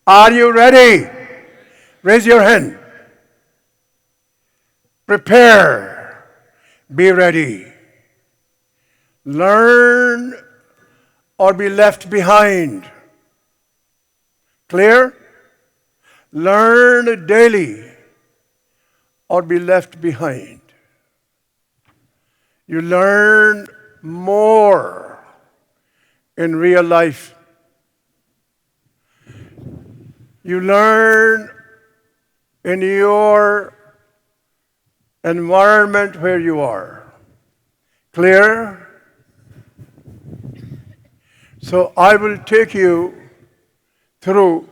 Are you ready? Raise your hand. Prepare. Be ready. Learn or be left behind. Clear? Learn daily or be left behind. You learn more in real life. You learn in your environment where you are. Clear? So I will take you through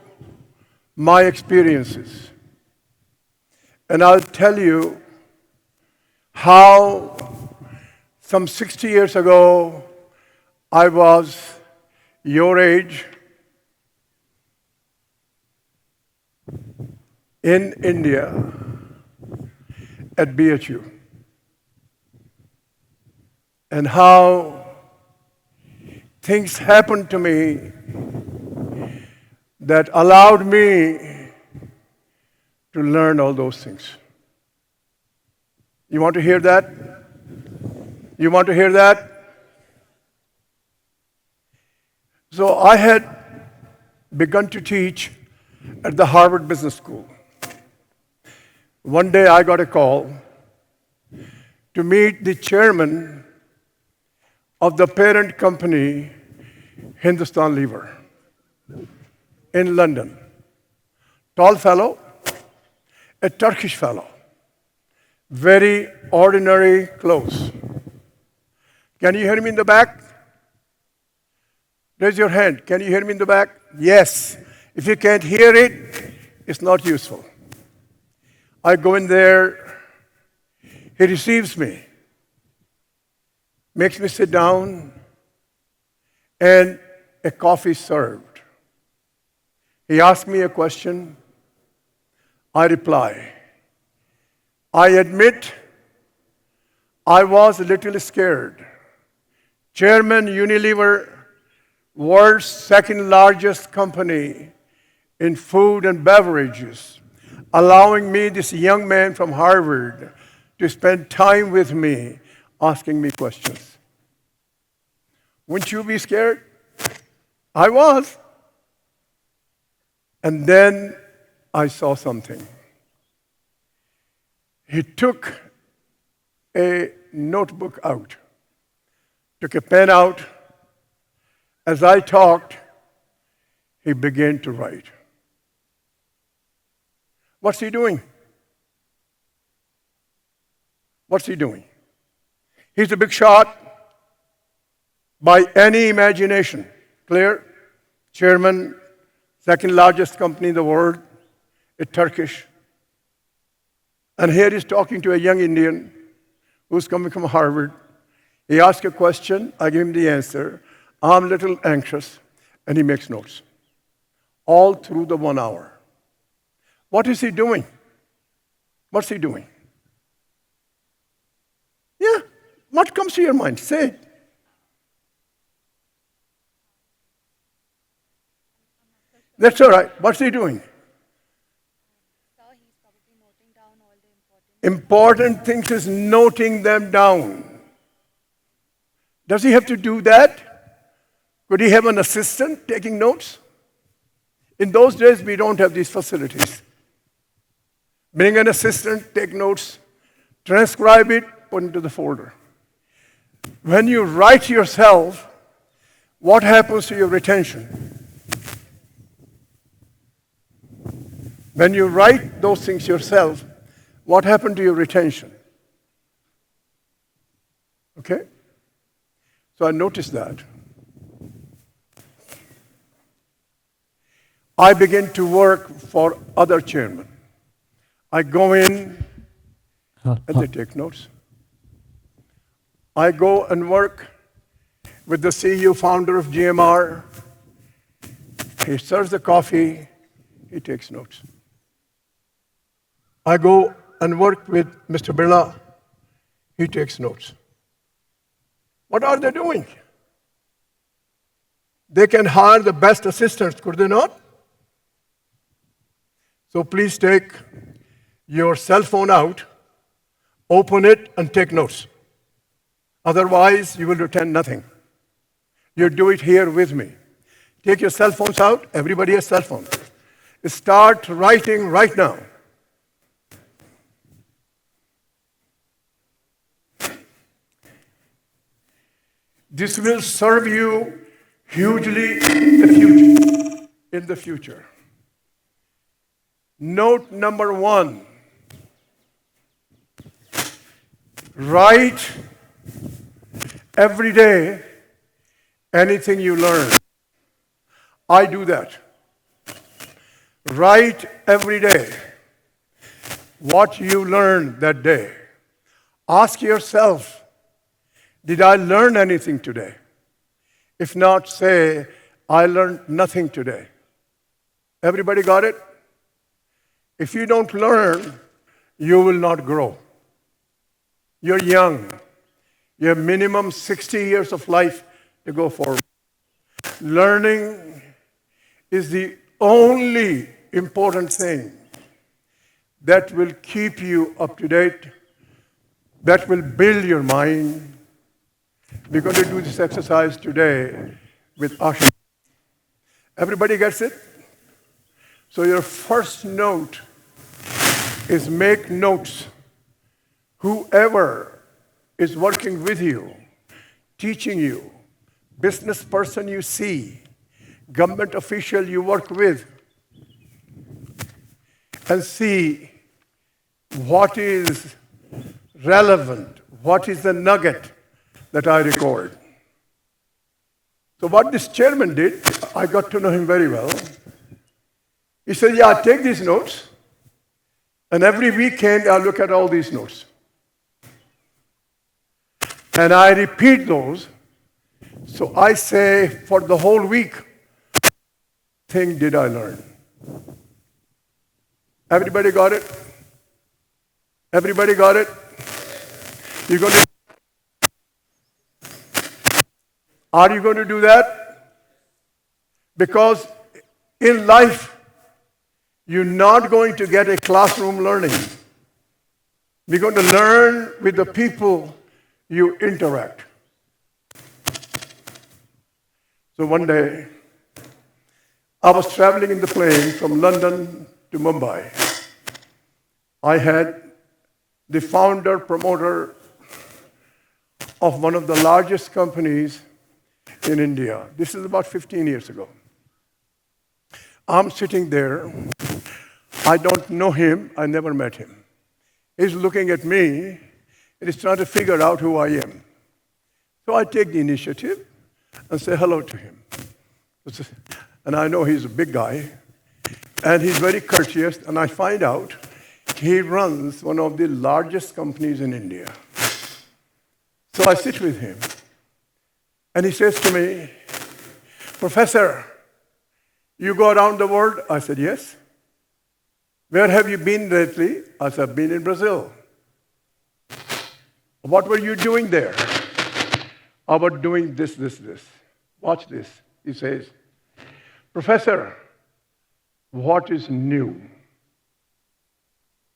my experiences. And I'll tell you how some 60 years ago I was your age in India at BHU. And how things happened to me that allowed me to learn all those things. You want to hear that? You want to hear that? So I had begun to teach at the Harvard Business School. One day I got a call to meet the chairman of the parent company, Hindustan Lever, in London. Tall fellow, a Turkish fellow, very ordinary clothes. Can you hear me in the back? Raise your hand. Can you hear me in the back? Yes. If you can't hear it, it's not useful. I go in there, he receives me, makes me sit down, and a coffee served. He asked me a question, I reply. I admit I was a little scared. Chairman Unilever, world's second largest company in food and beverages, allowing me, this young man from Harvard, to spend time with me, asking me questions. Wouldn't you be scared? I was. And then I saw something. He took a notebook out, took a pen out. As I talked, he began to write. What's he doing? What's he doing? He's a big shot by any imagination. Clear? Chairman, second largest company in the world, a Turkish. And here he's talking to a young Indian who's coming from Harvard. He asks a question, I give him the answer. I'm a little anxious, and he makes notes. All through the 1 hour. What is he doing? What's he doing? Yeah, what comes to your mind? Say it. That's all right. What's he doing? Sir, he's probably noting down all the Important things is noting them down. Does he have to do that? Could he have an assistant taking notes? In those days, we don't have these facilities. Bring an assistant, take notes, transcribe it, put it into the folder. When you write yourself, what happens to your retention? When you write those things yourself, what happened to your retention? Okay? So I noticed that. I begin to work for other chairmen. I go in and they take notes. I go and work with the CEO, founder of GMR. He serves the coffee, he takes notes. I go and work with Mr. Birla, he takes notes. What are they doing? They can hire the best assistants, could they not? So please take your cell phone out, open it, and take notes. Otherwise, you will retain nothing. You do it here with me. Take your cell phones out. Everybody has cell phones. Start writing right now. This will serve you hugely in the future. Note number 1. Write every day anything you learn. I do that. Write every day what you learned that day. Ask yourself, did I learn anything today? If not, say, I learned nothing today. Everybody got it? If you don't learn, you will not grow. You're young. You have minimum 60 years of life to go forward. Learning is the only important thing that will keep you up to date, that will build your mind. We're going to do this exercise today with Asha. Everybody gets it? So your first note is make notes. Whoever is working with you, teaching you, business person you see, government official you work with, and see what is relevant, what is the nugget that I record. So what this chairman did, I got to know him very well. He said, yeah, take these notes, and every weekend I look at all these notes. And I repeat those. So I say, for the whole week, what thing did I learn? Everybody got it? Everybody got it? You're going to Are you going to do that? Because in life, you're not going to get a classroom learning. We're going to learn with the people you interact. So one day, I was traveling in the plane from London to Mumbai. I had the founder, promoter of one of the largest companies in India. This is about 15 years ago. I'm sitting there. I don't know him. I never met him. He's looking at me, and he's trying to figure out who I am. So I take the initiative and say hello to him. And I know he's a big guy, and he's very courteous, and I find out he runs one of the largest companies in India. So I sit with him, and he says to me, Professor, you go around the world? I said, yes. Where have you been lately? I said, I've been in Brazil. What were you doing there? I was doing this. Watch this. He says, Professor, what is new?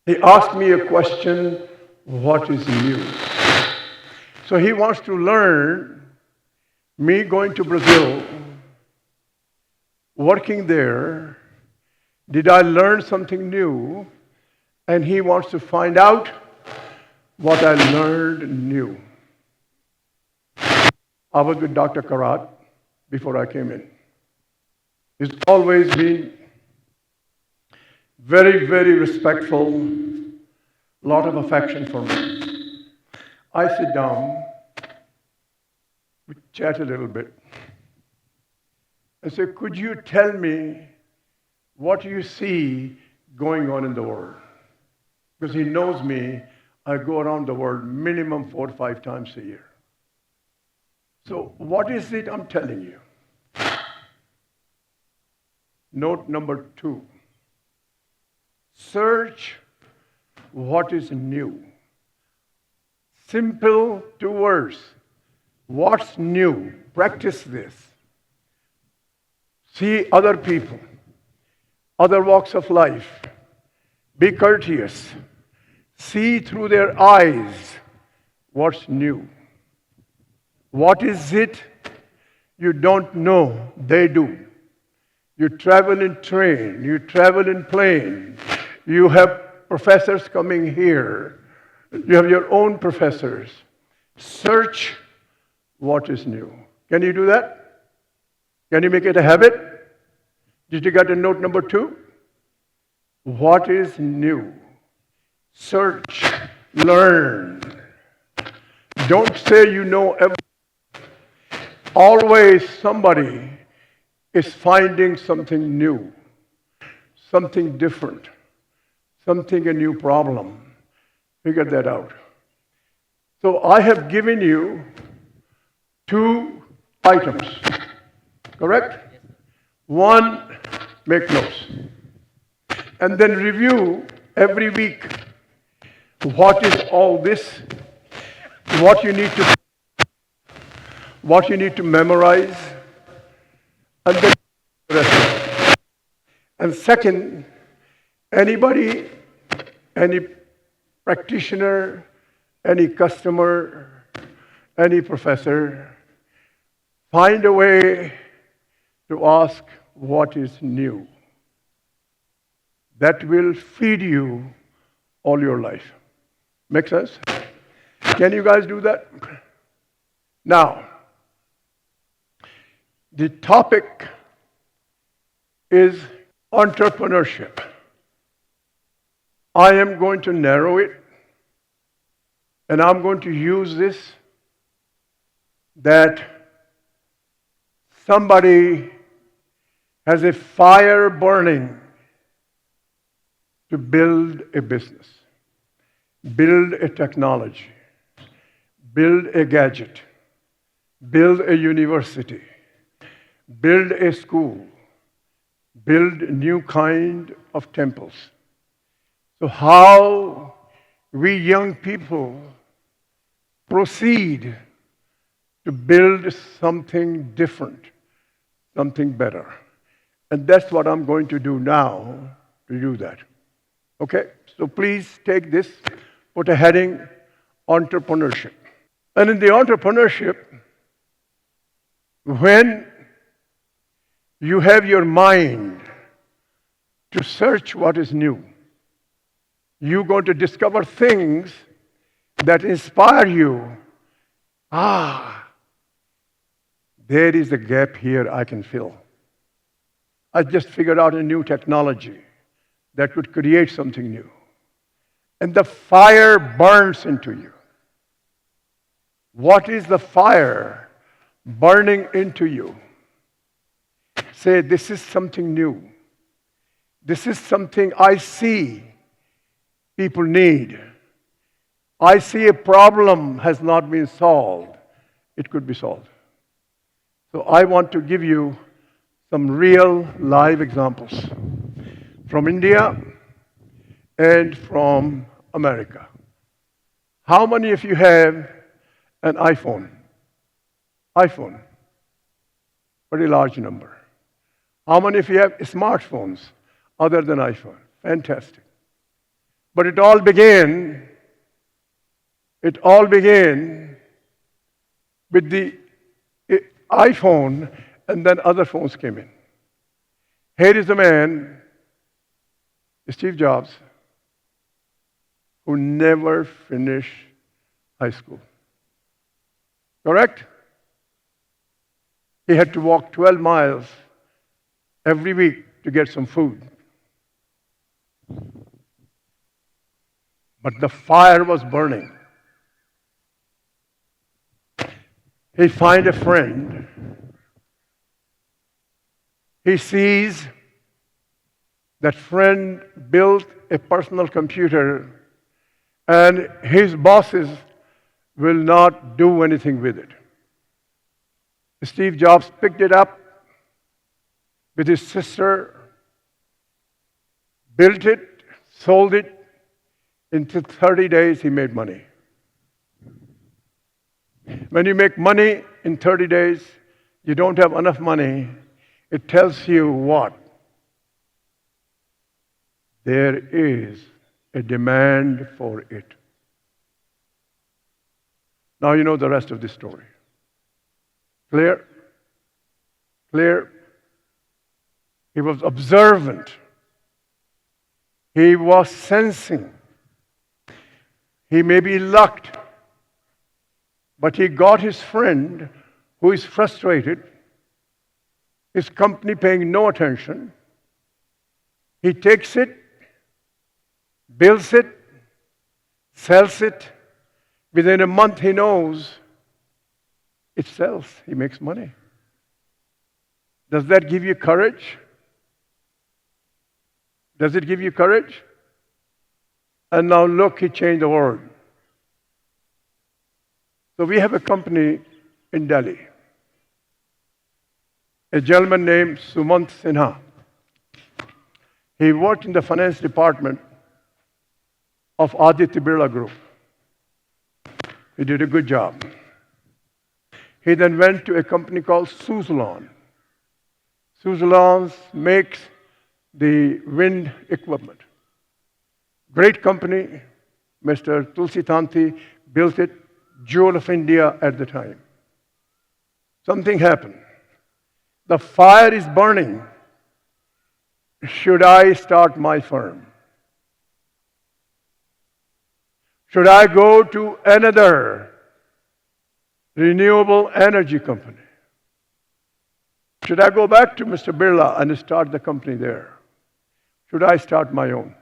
He asked me a question, what is new? So he wants to learn me going to Brazil, working there. Did I learn something new? And he wants to find out what I learned new. I was with Dr. Charan before I came in. He's always been very, very respectful, a lot of affection for me. I sit down, we chat a little bit. I say, could you tell me what you see going on in the world? Because he knows me, I go around the world minimum 4 or 5 times a year. So what is it I'm telling you? Note number 2. Search what is new. Simple 2 words. What's new? Practice this. See other people, other walks of life. Be courteous. See through their eyes what's new. What is it you don't know? They do. You travel in train, you travel in plane, you have professors coming here, you have your own professors. Search what is new. Can you do that? Can you make it a habit? Did you get a note number 2? What is new? Search, learn. Don't say you know everything. Always somebody is finding something new, something different, something a new problem. Figure that out. So I have given you 2 items, correct? 1, make notes. And then review every week what is all this, what you need to memorize, and then the rest. And second, anybody, any practitioner, any customer, any professor, find a way to ask what is new. That will feed you all your life. Make sense? Can you guys do that? Now, the topic is entrepreneurship. I am going to narrow it, and I'm going to use this that somebody has a fire burning to build a business, build a technology, build a gadget, build a university, build a school, build a new kind of temples. So how we young people proceed to build something different, something better. And that's what I'm going to do now to do that. Okay? So please take this, put a heading, entrepreneurship. And in the entrepreneurship, when you have your mind to search what is new, you're going to discover things that inspire you. There is a gap here I can fill. I just figured out a new technology that would create something new. And the fire burns into you. What is the fire burning into you? Say, this is something new. This is something I see people need. I see a problem has not been solved. It could be solved. So I want to give you some real live examples from India and from America. How many of you have an iPhone? iPhone. Very large number. How many of you have smartphones other than iPhone? Fantastic. But it all began with the iPhone, and then other phones came in. Here is a man, Steve Jobs, who never finished high school. Correct? He had to walk 12 miles every week to get some food. But the fire was burning. He finds a friend. He sees that friend built a personal computer, and his bosses will not do anything with it. Steve Jobs picked it up with his sister, built it, sold it. In 30 days, he made money. When you make money in 30 days, you don't have enough money. It tells you what? there is a demand for it. Now you know the rest of the story. Clear? Clear? He was observant. He was sensing. He may be lucked, but he got his friend who is frustrated, his company paying no attention. He takes it, builds it, sells it. Within a month, he knows it sells. He makes money. Does that give you courage? Does it give you courage? And now look, he changed the world. So we have a company in Delhi. A gentleman named Sumant Sinha. He worked in the finance department of Aditya Birla Group. He did a good job. He then went to a company called Suzlon. Suzlon makes the wind equipment. Great company. Mr. Tulsi Tanti built it, jewel of India at the time. Something happened. The fire is burning. Should I start my firm? Should I go to another renewable energy company? Should I go back to Mr. Birla and start the company there? Should I start my own?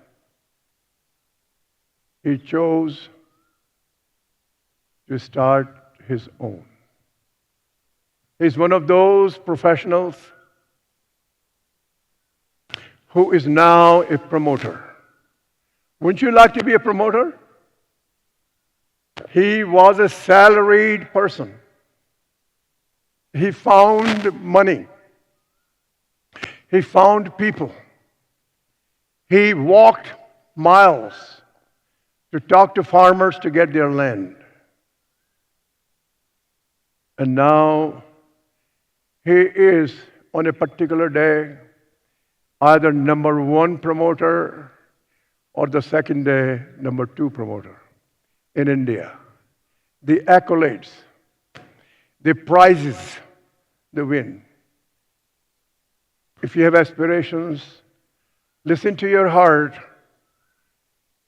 He chose to start his own. He's one of those professionals who is now a promoter. Wouldn't you like to be a promoter? He was a salaried person. He found money. He found people. He walked miles to talk to farmers to get their land. And now he is, on a particular day, either number one promoter or the second day, number two promoter in India. The accolades, the prizes, the win. If you have aspirations, listen to your heart.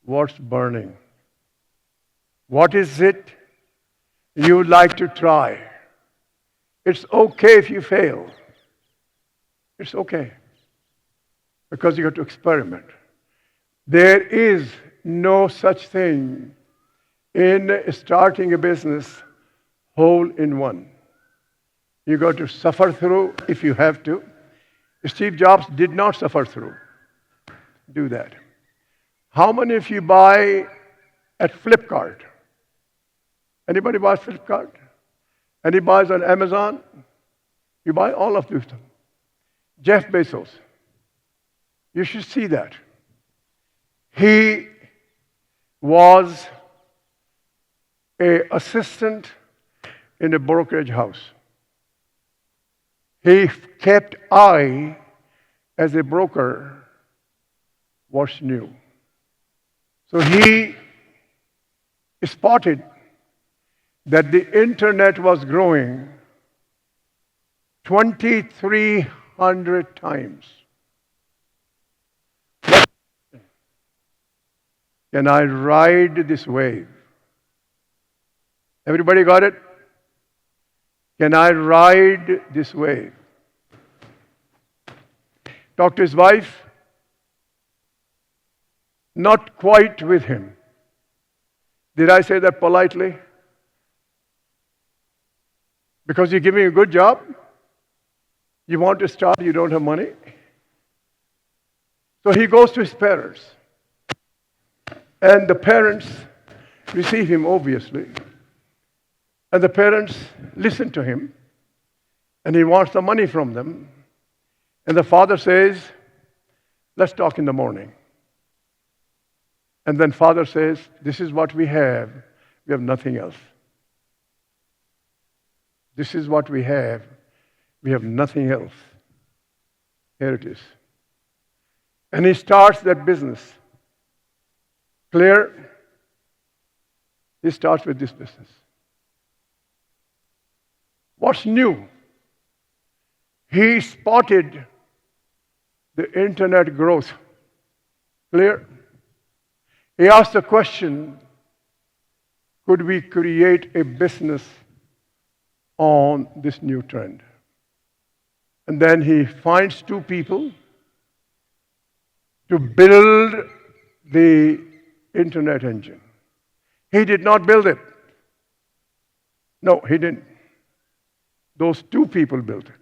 What's burning? What is it you would like to try? It's okay if you fail. It's okay. Because you have to experiment. There is no such thing in starting a business hole in one. You got to suffer through if you have to. Steve Jobs did not suffer through. Do that. How many of you buy at Flipkart? Anybody buys Flipkart? Anybody buys on Amazon? You buy all of them. Jeff Bezos. You should see that. He was an assistant in a brokerage house. He kept eye as a broker what's new. So he spotted that the internet was growing 2,300 times. Can I ride this wave? Everybody got it? Can I ride this wave? Talked to his wife. Not quite with him. Did I say that politely? Because you're giving a good job? You want to start, you don't have money? So he goes to his parents. And the parents receive him, obviously. And the parents listen to him. And he wants the money from them. And the father says, let's talk in the morning. And then father says, this is what we have. We have nothing else. This is what we have. We have nothing else. Here it is. And he starts that business. Clear? He starts with this business. What's new? He spotted the internet growth. Clear? He asked the question, could we create a business on this new trend? And then he finds two people to build the internet engine. He did not build it. No, he didn't. Those two people built it.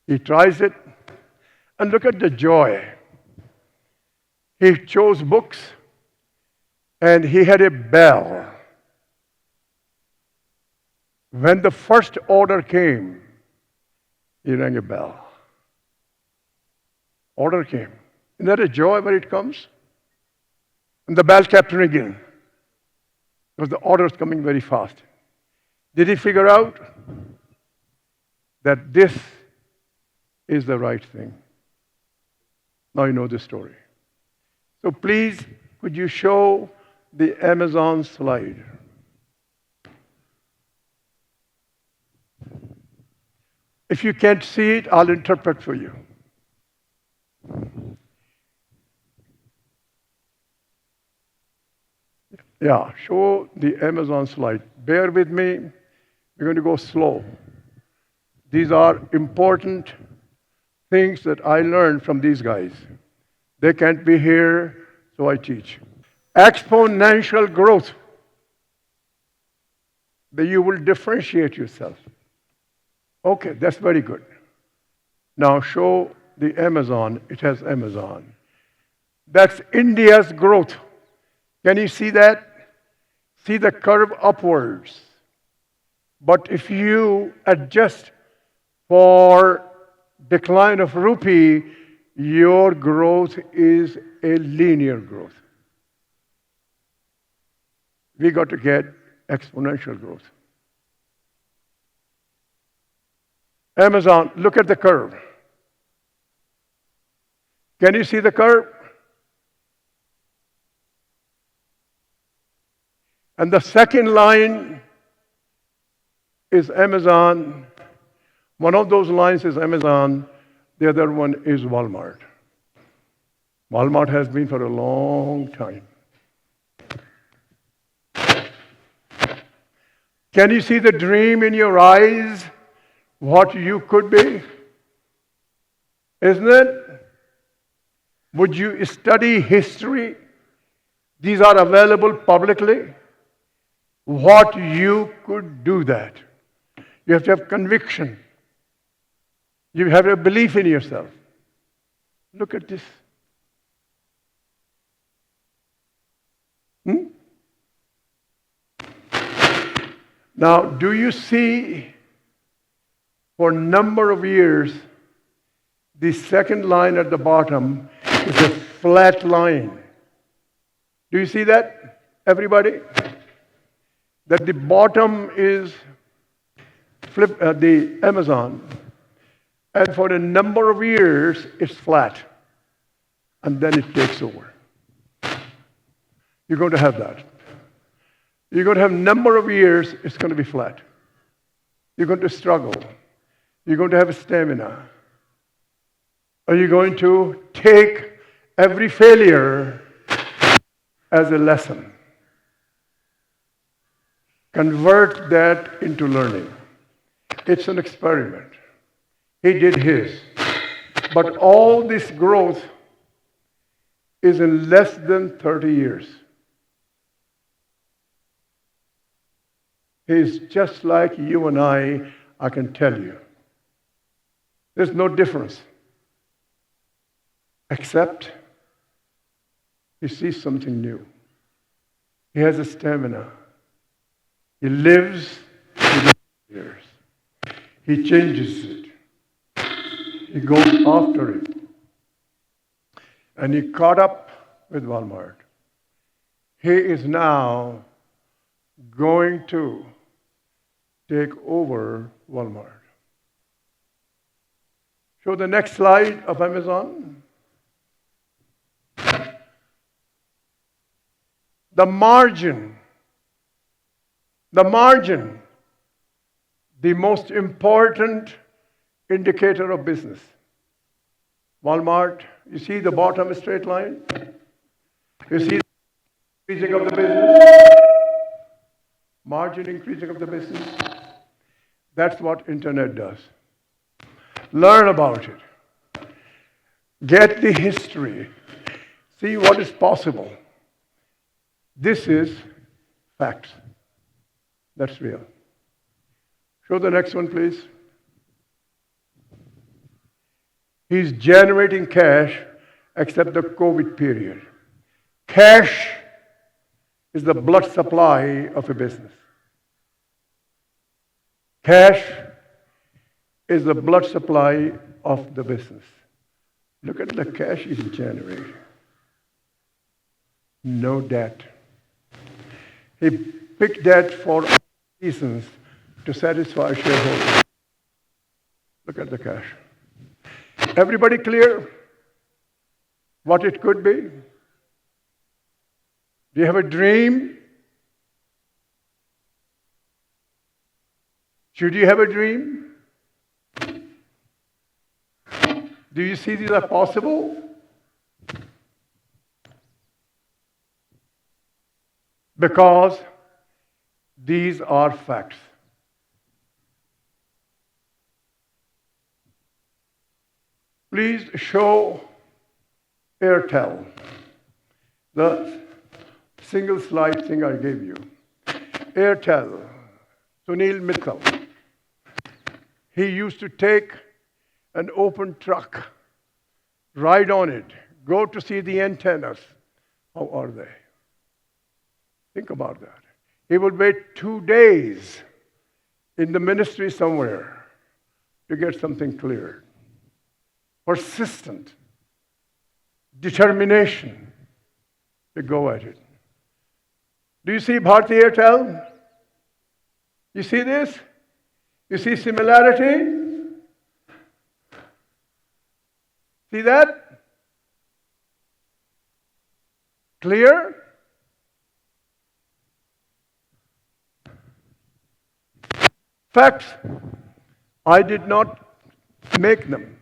He tries it, and look at the joy. He chose books, and he had a bell. When the first order came, he rang a bell. Order came. Isn't that a joy when it comes? And the bell kept ringing because the order was coming very fast. Did he figure out that this is the right thing? Now you know the story. So please, could you show the Amazon slide? If you can't see it, I'll interpret for you. Yeah, show the Amazon slide. Bear with me. We're going to go slow. These are important things that I learned from these guys. They can't be here, so I teach. Exponential growth. That you will differentiate yourself. Okay, that's very good. Now show the Amazon. It has Amazon. That's India's growth. Can you see that? See the curve upwards. But if you adjust for decline of rupee, your growth is a linear growth. We got to get exponential growth. Amazon, look at the curve. Can you see the curve? And the second line is Amazon. One of those lines is Amazon. The other one is Walmart. Walmart has been for a long time. Can you see the dream in your eyes? What you could be? Isn't it? Would you study history? These are available publicly. What you could do that. You have to have conviction. You have a belief in yourself. Look at this. Now, do you see for a number of years, the second line at the bottom is a flat line? Do you see that, everybody? That the bottom is the Amazon, and for a number of years, it's flat, and then it takes over. You're going to have that. You're going to have a number of years, it's going to be flat. You're going to struggle. You're going to have a stamina. Are you going to take every failure as a lesson? Convert that into learning. It's an experiment. He did his. But all this growth is in less than 30 years. He's just like you and I can tell you. There's no difference. Except he sees something new. He has a stamina. He lives with years. He changes it. He goes after it. And he caught up with Walmart. He is now going to take over Walmart. Show the next slide of Amazon. The margin, the margin, the most important indicator of business. Walmart, you see the bottom straight line? You see the increasing of the business? Margin increasing of the business? That's what internet does. Learn about it. Get the history. See what is possible. This is facts. That's real. Show the next one, please. He's generating cash except the COVID period. Cash is the blood supply of a business. Cash is the blood supply of the business. Look at the cash he's generating. No debt. He picked debt for reasons to satisfy shareholders. Look at the cash. Everybody clear what it could be? Do you have a dream? Should you have a dream? Do you see these are possible? Because these are facts. Please show Airtel, the single slide thing I gave you. Airtel, Sunil Mittal. He used to take an open truck, ride on it, go to see the antennas. How are they? Think about that. He would wait 2 days in the ministry somewhere to get something cleared. Persistent determination to go at it. Do you see Bharti Airtel? You see this? You see similarity? See that? Clear? Facts. I did not make them.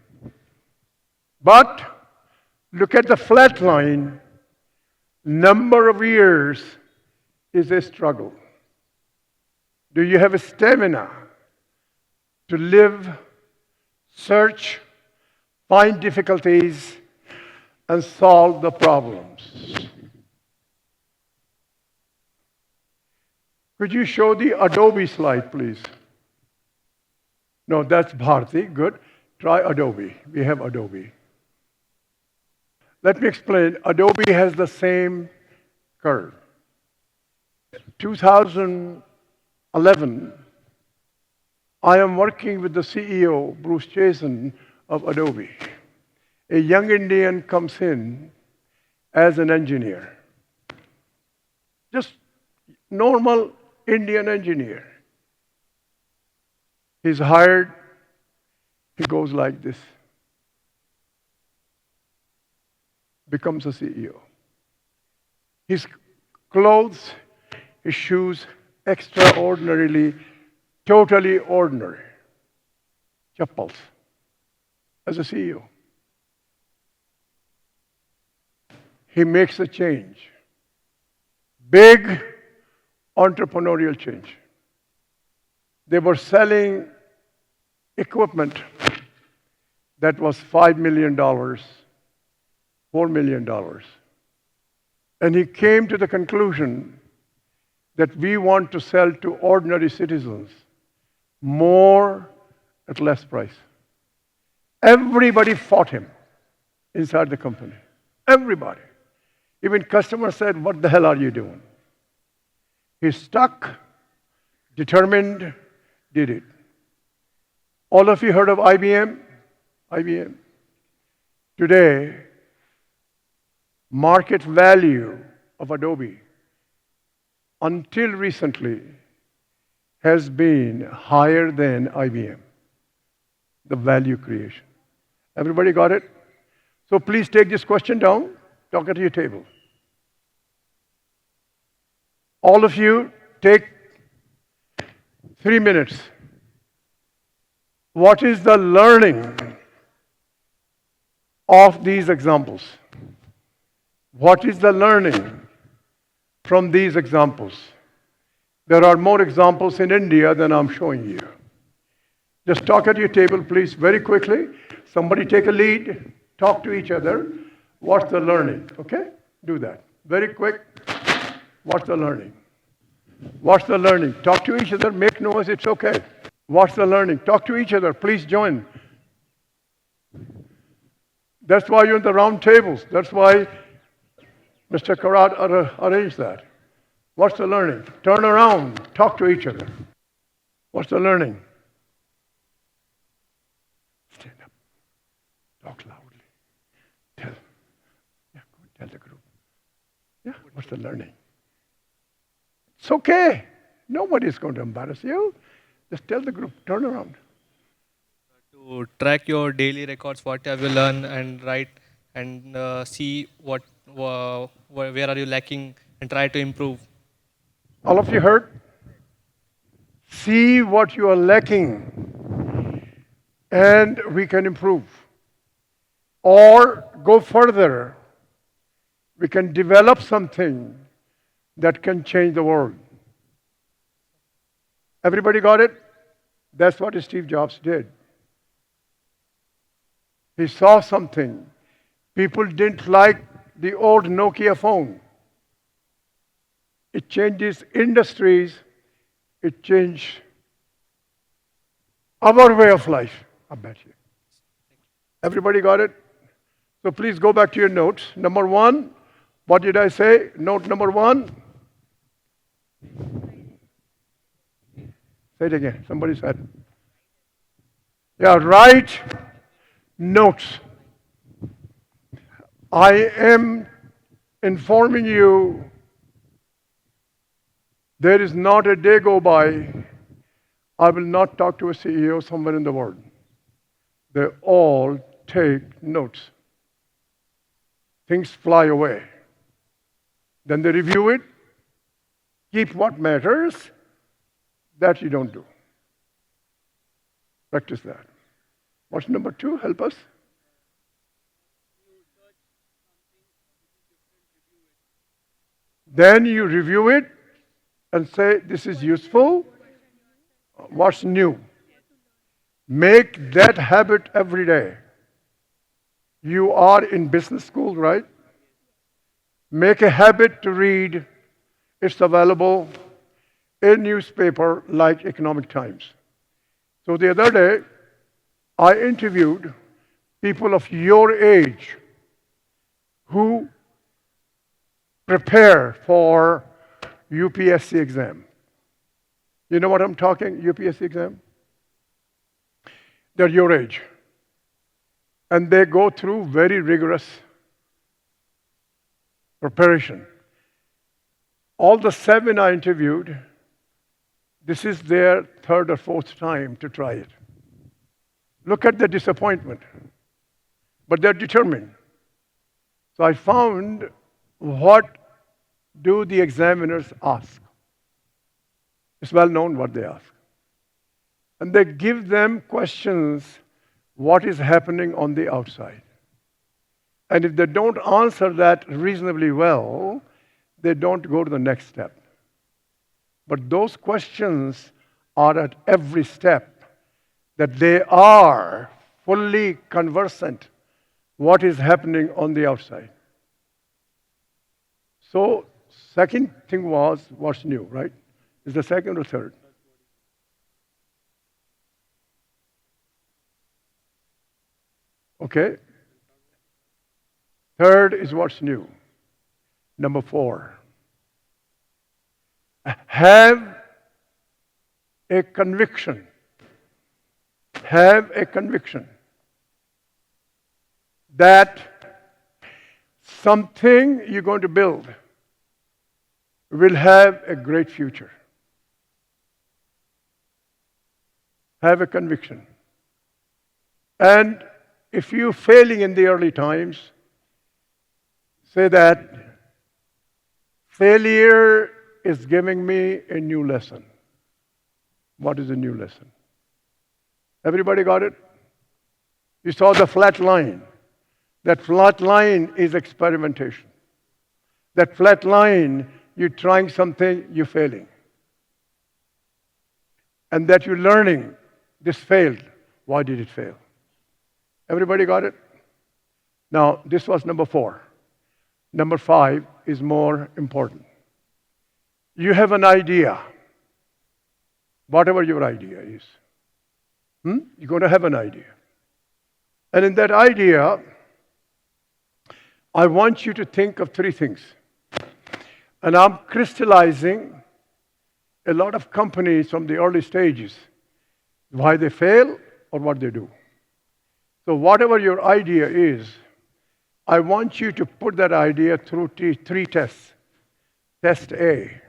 But look at the flat line. Number of years is a struggle. Do you have a stamina to live, search, find difficulties, and solve the problems? Could you show the Adobe slide, please? No, that's Bharti. Good. Try Adobe. We have Adobe. Let me explain. Adobe has the same curve. 2011, I am working with the CEO, Bruce Chasen, of Adobe. A young Indian comes in as an engineer. Just normal Indian engineer. He's hired, he goes like this. Becomes a CEO. His clothes, his shoes, extraordinarily, totally ordinary. Chappals. As a CEO. He makes a change. Big entrepreneurial change. They were selling equipment that was $5 million. $4 million. And he came to the conclusion that we want to sell to ordinary citizens more at less price. Everybody fought him inside the company. Everybody. Even customers said, "What the hell are you doing?" He stuck, determined, did it. All of you heard of IBM? IBM. Today, market value of Adobe until recently has been higher than IBM. The value creation. Everybody got it? So please take this question down. Talk at your table. All of you take 3 minutes. What is the learning of these examples? What is the learning from these examples? There are more examples in India than I'm showing you. Just talk at your table, please, very quickly. Somebody take a lead, talk to each other. What's the learning? Okay? Do that. Very quick. What's the learning? What's the learning? Talk to each other, make noise, it's okay. What's the learning? Talk to each other, please join. That's why you're in the round tables. That's why Mr. Charan arranged that. What's the learning? Turn around, talk to each other. What's the learning? Stand up, talk loudly. Tell the group. Yeah, what's the learning? It's okay. Nobody's going to embarrass you. Just tell the group, turn around. To track your daily records, what have you learned, and write and see where are you lacking and try to improve. All of you heard? See what you are lacking and we can improve. Or go further. We can develop something that can change the world. Everybody got it? That's what Steve Jobs did. He saw something. People didn't like the old Nokia phone. It changes industries. It changed our way of life, I bet you. Everybody got it? So please go back to your notes. Number one, what did I say? Note number one. Say it again. Somebody said. Yeah, write notes. I am informing you there is not a day go by I will not talk to a CEO somewhere in the world. They all take notes. Things fly away. Then they review it, keep what matters, that you don't do. Practice that. What's number two? Help us. Then you review it and say, this is useful. What's new? Make that habit every day. You are in business school, right? Make a habit to read. It's available in newspaper like Economic Times. So the other day, I interviewed people of your age who prepare for UPSC exam. You know what I'm talking, UPSC exam? They're your age. And they go through very rigorous preparation. All the 7 I interviewed, this is their 3rd or 4th time to try it. Look at the disappointment. But they're determined. So I found, what do the examiners ask? It's well known what they ask. And they give them questions, what is happening on the outside. And if they don't answer that reasonably well, they don't go to the next step. But those questions are at every step, that they are fully conversant what is happening on the outside. So, second thing was, what's new, right? Is the second or third? Okay. Third is what's new. Number 4. Have a conviction. Have a conviction that something you're going to build will have a great future. Have a conviction. And if you're failing in the early times, say that failure is giving me a new lesson. What is a new lesson? Everybody got it? You saw the flat line. That flat line is experimentation. That flat line, you're trying something, you're failing. And that you're learning, this failed. Why did it fail? Everybody got it? Now, this was number 4. Number 5 is more important. You have an idea, whatever your idea is. You're going to have an idea. And in that idea, I want you to think of 3 things. And I'm crystallizing a lot of companies from the early stages, why they fail or what they do. So whatever your idea is, I want you to put that idea through 3 tests. Test A.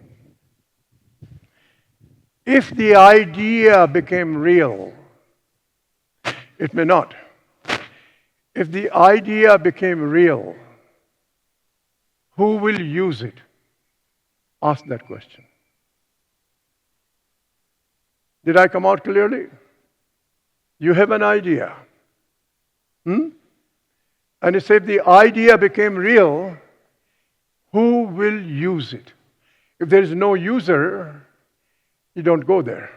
If the idea became real, it may not. If the idea became real, who will use it? Ask that question. Did I come out clearly? You have an idea. And you say if the idea became real, who will use it? If there is no user, you don't go there.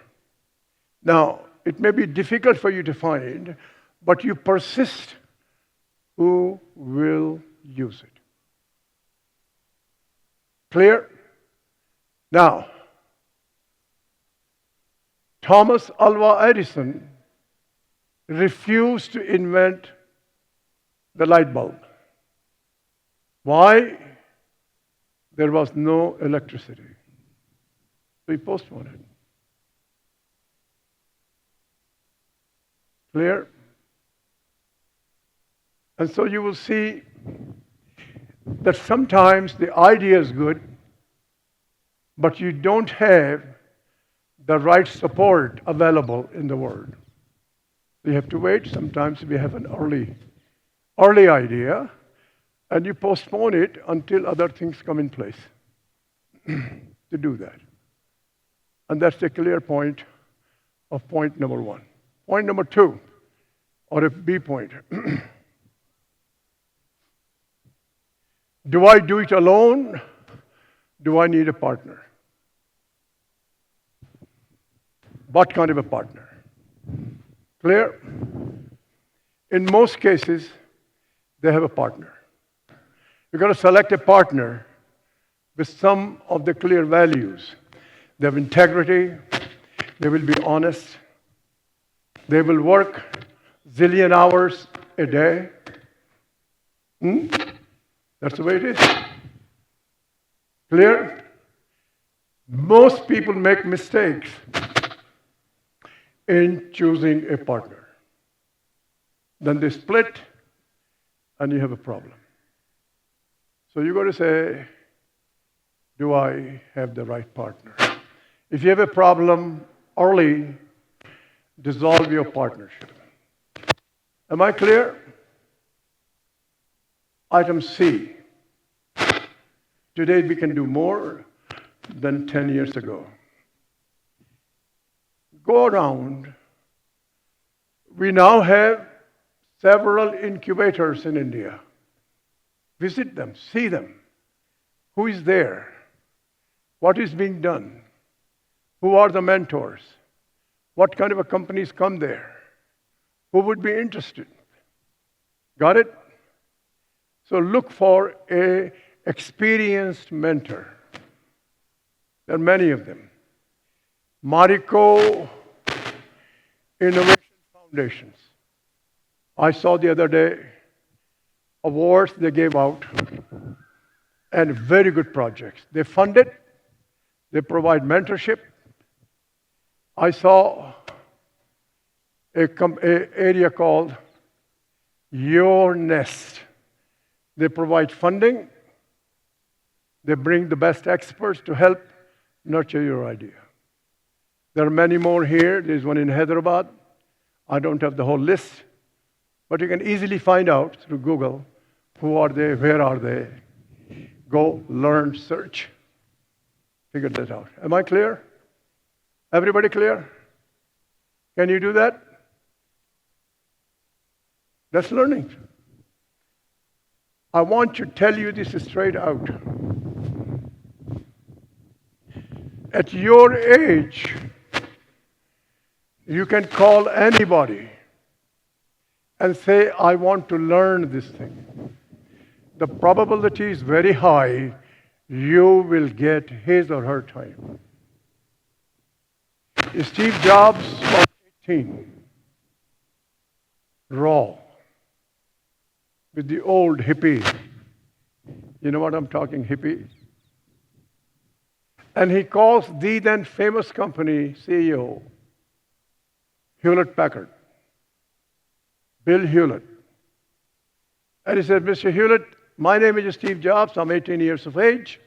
Now, it may be difficult for you to find, but you persist. Who will use it? Clear? Now, Thomas Alva Edison refused to invent the light bulb. Why? There was no electricity. So he postponed it. Clear? And so you will see that sometimes the idea is good, but you don't have the right support available in the world. You have to wait. Sometimes we have an early idea, and you postpone it until other things come in place to do that. And that's the clear point of point number 1. Point number 2, or a B point. Do I do it alone? Do I need a partner? What kind of a partner? Clear? In most cases, they have a partner. You've got to select a partner with some of the clear values. They have integrity, they will be honest, they will work zillion hours a day. That's the way it is. Clear? Most people make mistakes in choosing a partner. Then they split, and you have a problem. So you got to say, do I have the right partner? If you have a problem early, dissolve your partnership. Am I clear? Item C. Today we can do more than 10 years ago. Go around. We now have several incubators in India. Visit them, see them. Who is there? What is being done? Who are the mentors? What kind of a companies come there? Who would be interested? Got it? So look for an experienced mentor. There are many of them. Marico Innovation Foundations. I saw the other day awards they gave out and very good projects. They fund it. They provide mentorship. I saw an area called Your Nest. They provide funding. They bring the best experts to help nurture your idea. There are many more here. There's one in Hyderabad. I don't have the whole list, but you can easily find out through Google who are they, where are they. Go learn, search. Figure that out. Am I clear? Everybody clear? Can you do that? That's learning. I want to tell you this straight out. At your age, you can call anybody and say, I want to learn this thing. The probability is very high you will get his or her time. Steve Jobs was 18, raw, with the old hippie. You know what I'm talking, hippie? And he calls the then famous company CEO, Hewlett Packard, Bill Hewlett. And he said, Mr. Hewlett, my name is Steve Jobs. I'm 18 years of age.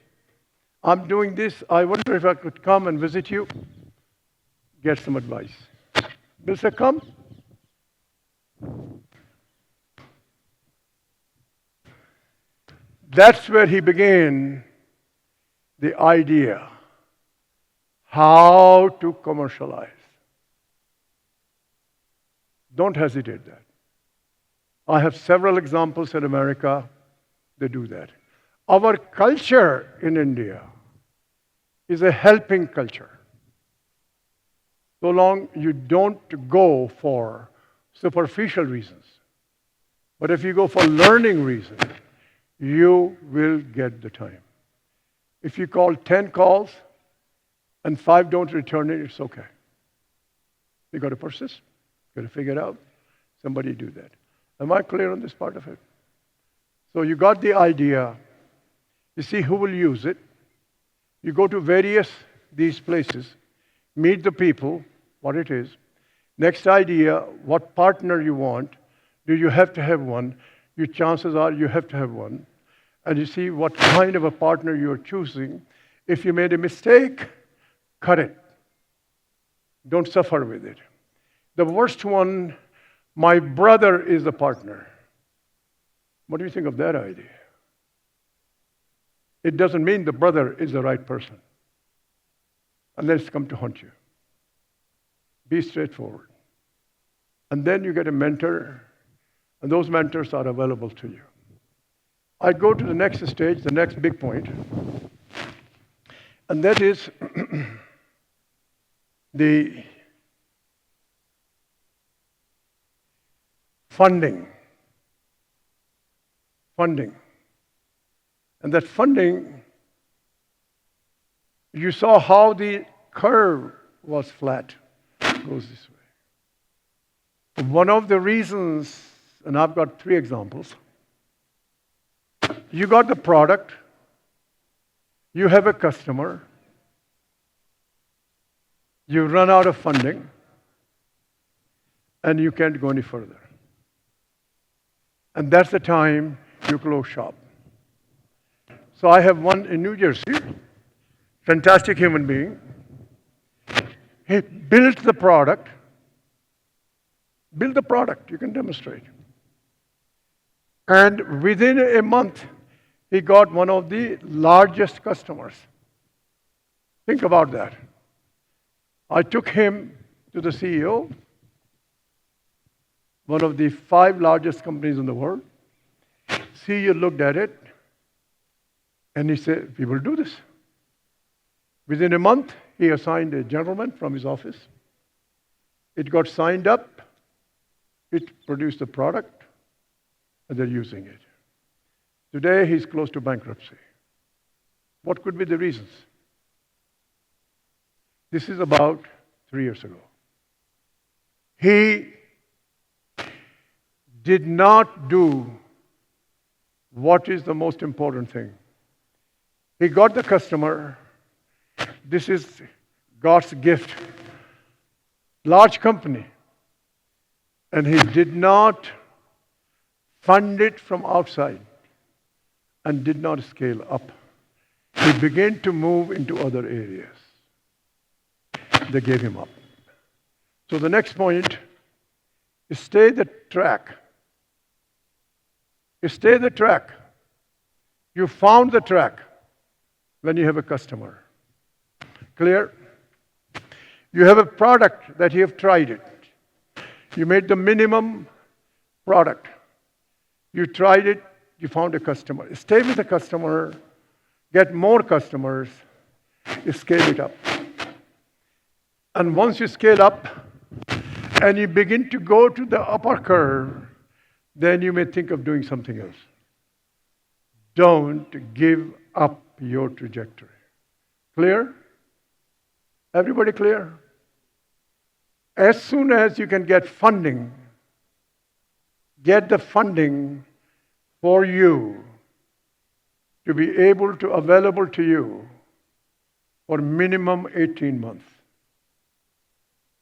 I'm doing this. I wonder if I could come and visit you, get some advice. Bill said, come. That's where he began the idea how to commercialize. Don't hesitate that. I have several examples in America that do that. Our culture in India is a helping culture. So long you don't go for superficial reasons. But if you go for learning reasons, you will get the time. If you call 10 calls and 5 don't return it, it's okay. You got to persist. You got to figure it out. Somebody do that. Am I clear on this part of it? So you got the idea. You see who will use it. You go to these places, meet the people, what it is. Next idea, what partner you want. Do you have to have one? Your chances are you have to have one. And you see what kind of a partner you're choosing. If you made a mistake, cut it. Don't suffer with it. The worst one, my brother is the partner. What do you think of that idea? It doesn't mean the brother is the right person. Unless it's come to haunt you. Be straightforward. And then you get a mentor, and those mentors are available to you. I go to the next stage, the next big point, and that is the funding. Funding. And that funding, you saw how the curve was flat. It goes this way. One of the reasons, and I've got 3 examples. You got the product, you have a customer, you run out of funding, and you can't go any further. And that's the time you close shop. So I have one in New Jersey, fantastic human being. He built the product. Build the product, you can demonstrate. And within a month, he got one of the largest customers. Think about that. I took him to the CEO, one of the 5 largest companies in the world. CEO looked at it, and he said, we will do this. Within a month, he assigned a gentleman from his office. It got signed up. It produced the product, and they're using it. Today, he's close to bankruptcy. What could be the reasons? This is about 3 years ago. He did not do what is the most important thing. He got the customer. This is God's gift. Large company. And he did not fund it from outside and did not scale up. He began to move into other areas. They gave him up. So the next point is stay the track. Stay the track. You found the track when you have a customer. Clear? You have a product that you have tried it. You made the minimum product. You tried it, you found a customer. Stay with the customer, get more customers, you scale it up. And once you scale up and you begin to go to the upper curve, then you may think of doing something else. Don't give up your trajectory. Clear? Everybody clear? As soon as you can get funding, get the funding for you to be able to available to you for minimum 18 months.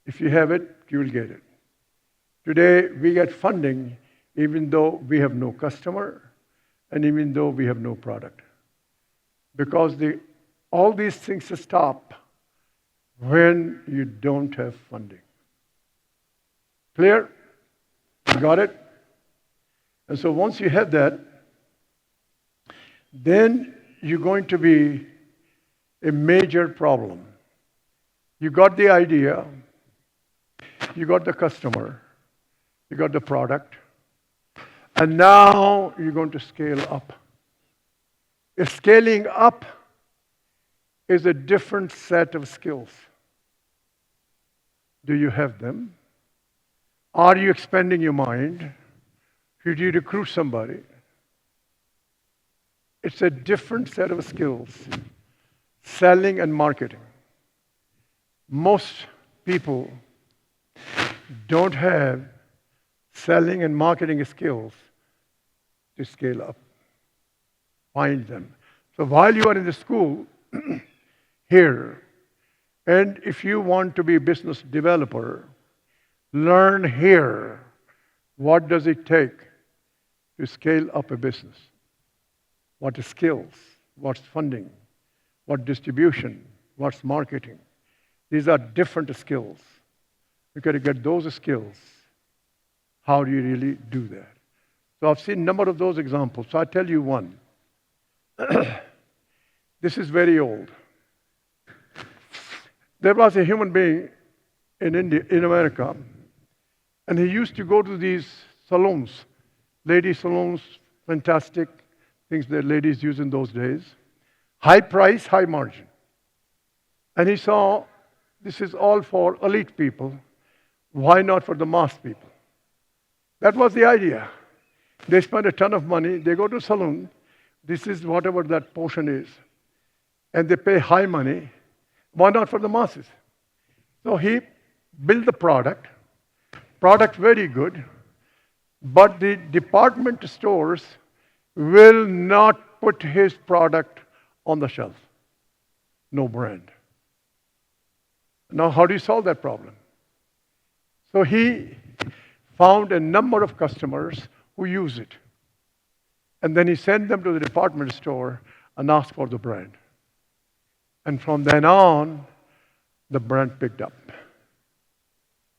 If you have it, you will get it. Today, we get funding even though we have no customer and even though we have no product. Because all these things stop when you don't have funding. Clear? Got it? And so once you have that, then you're going to be a major problem. You got the idea, you got the customer, you got the product, and now you're going to scale up. Scaling up is a different set of skills. Do you have them? Are you expanding your mind? Should you recruit somebody? It's a different set of skills. Selling and marketing. Most people don't have selling and marketing skills to scale up. Find them. So while you are in the school here, and if you want to be a business developer, learn here what does it take to scale up a business. What is skills? What's funding? What distribution? What's marketing? These are different skills. You got to get those skills. How do you really do that? So I've seen a number of those examples. So I'll tell you one. This is very old. There was a human being in America, and he used to go to these salons, lady salons, fantastic things that ladies use in those days. High price, high margin. And he saw this is all for elite people. Why not for the mass people? That was the idea. They spend a ton of money. They go to a salon. This is whatever that portion is. And they pay high money. Why not for the masses? So he built the product. Product very good. But the department stores will not put his product on the shelf. No brand. Now, how do you solve that problem? So he found a number of customers who use it. And then he sent them to the department store and asked for the brand. And from then on, the brand picked up.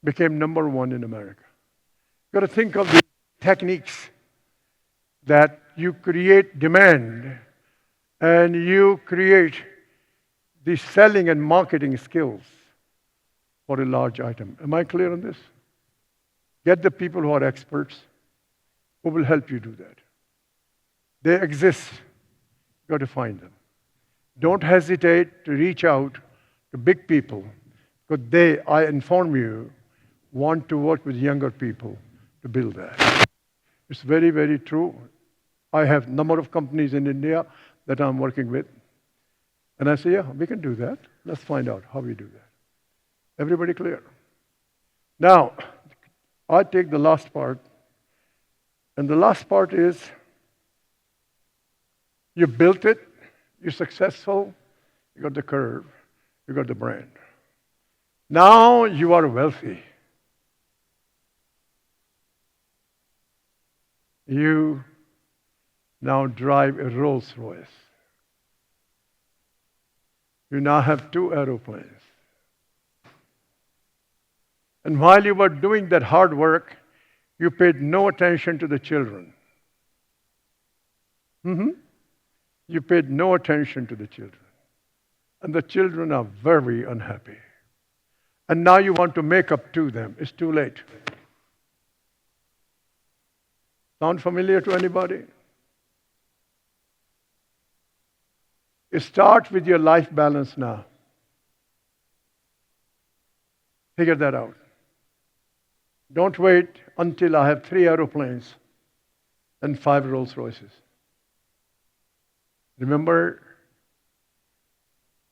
Became number one in America. You've got to think of the techniques that you create demand and you create the selling and marketing skills for a large item. Am I clear on this? Get the people who are experts who will help you do that. They exist. You've got to find them. Don't hesitate to reach out to big people because they, I inform you, want to work with younger people to build that. It's very, very true. I have a number of companies in India that I'm working with. And I say, yeah, we can do that. Let's find out how we do that. Everybody clear? Now, I take the last part. And the last part is, you built it, you're successful, you got the curve, you got the brand. Now you are wealthy. You now drive a Rolls Royce. You now have 2 aeroplanes. And while you were doing that hard work, you paid no attention to the children. You paid no attention to the children. And the children are very unhappy. And now you want to make up to them. It's too late. Sound familiar to anybody? It starts with your life balance now. Figure that out. Don't wait until I have 3 aeroplanes and 5 Rolls Royces. Remember,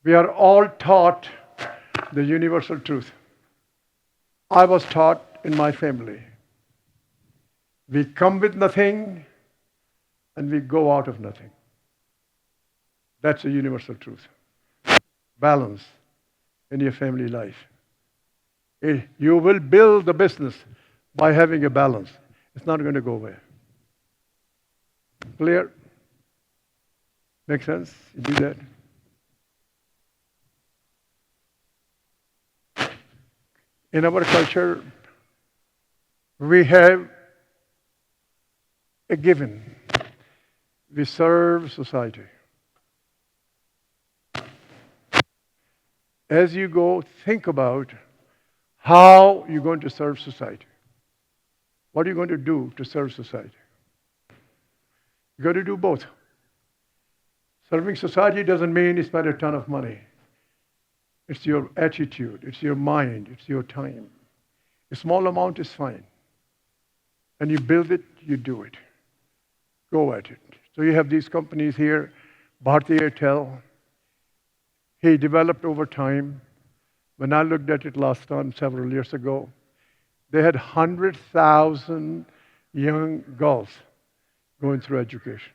we are all taught the universal truth. I was taught in my family. We come with nothing and we go out of nothing. That's a universal truth. Balance in your family life. You will build the business by having a balance. It's not going to go away. Clear? Make sense? You do that? In our culture, we have a given. We serve society. As you go, think about how you're going to serve society. What are you going to do to serve society? You've got to do both. Serving society doesn't mean you spend a ton of money. It's your attitude, it's your mind, it's your time. A small amount is fine. And you build it, you do it. Go at it. So you have these companies here, Bharti Airtel. He developed over time. When I looked at it last time, several years ago, they had 100,000 young girls going through education.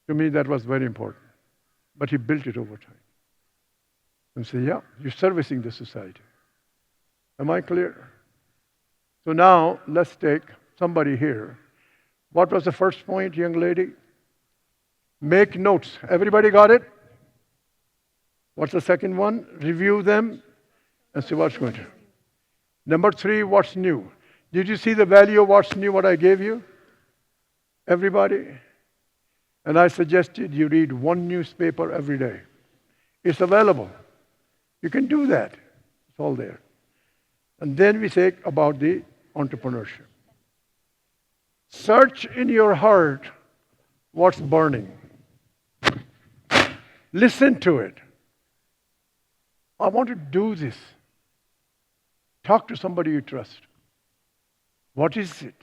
To me, that was very important. But he built it over time. And say, yeah, you're servicing the society. Am I clear? So now, let's take somebody here. What was the first point, young lady? Make notes. Everybody got it? What's the second one? Review them and see what's going to. Number 3, what's new? Did you see the value of what's new, what I gave you? Everybody? And I suggested you read 1 newspaper every day. It's available. You can do that. It's all there. And then we say about the entrepreneurship. Search in your heart what's burning. Listen to it. I want to do this. Talk to somebody you trust. What is it?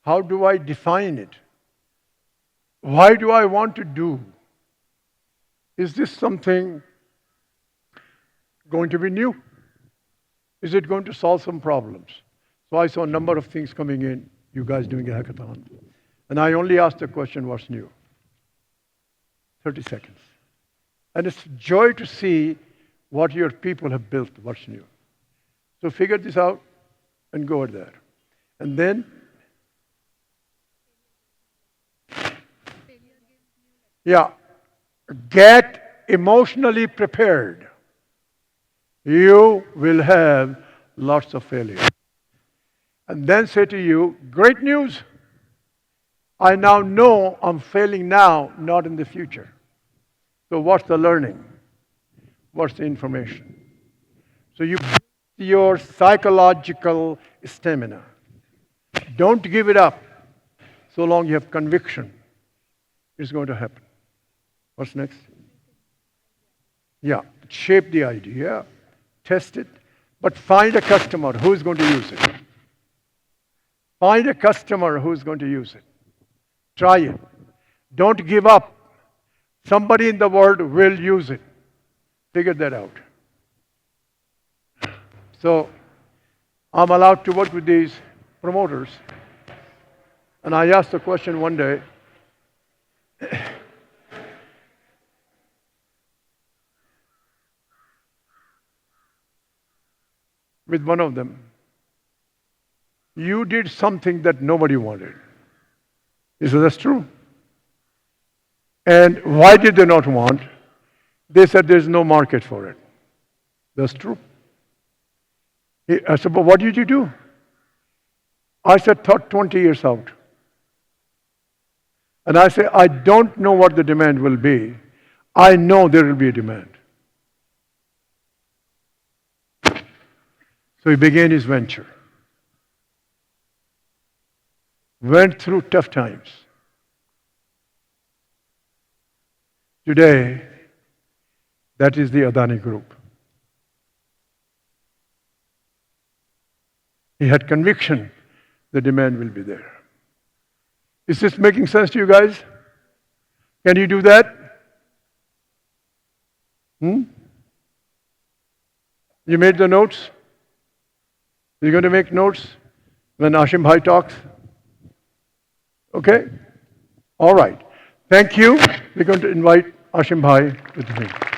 How do I define it? Why do I want to do? Is this something going to be new? Is it going to solve some problems? So I saw a number of things coming in, you guys doing a hackathon. And I only asked the question, what's new? 30 seconds. And it's joy to see what your people have built, what's new. So figure this out and go at that. And then, yeah, get emotionally prepared. You will have lots of failure. And then say to you, great news. I now know I'm failing now, not in the future. So what's the learning? What's the information? So you build your psychological stamina. Don't give it up so long you have conviction. It's going to happen. What's next? Yeah, shape the idea, test it, but find a customer who's going to use it. Find a customer who's going to use it. Try it. Don't give up. Somebody in the world will use it. Figure that out. So I'm allowed to work with these promoters. And I asked the question one day, with one of them, you did something that nobody wanted. He said, that's true. And why did they not want? They said there's no market for it. That's true. I said, but what did you do? I said, thought 20 years out. And I said, I don't know what the demand will be. I know there will be a demand. So he began his venture. Went through tough times. Today, that is the Adani Group. He had conviction the demand will be there. Is this making sense to you guys? Can you do that? You made the notes? You're going to make notes when Ashim Bhai talks? Okay? All right. Thank you. We're going to invite Ashim Bhai to the thing.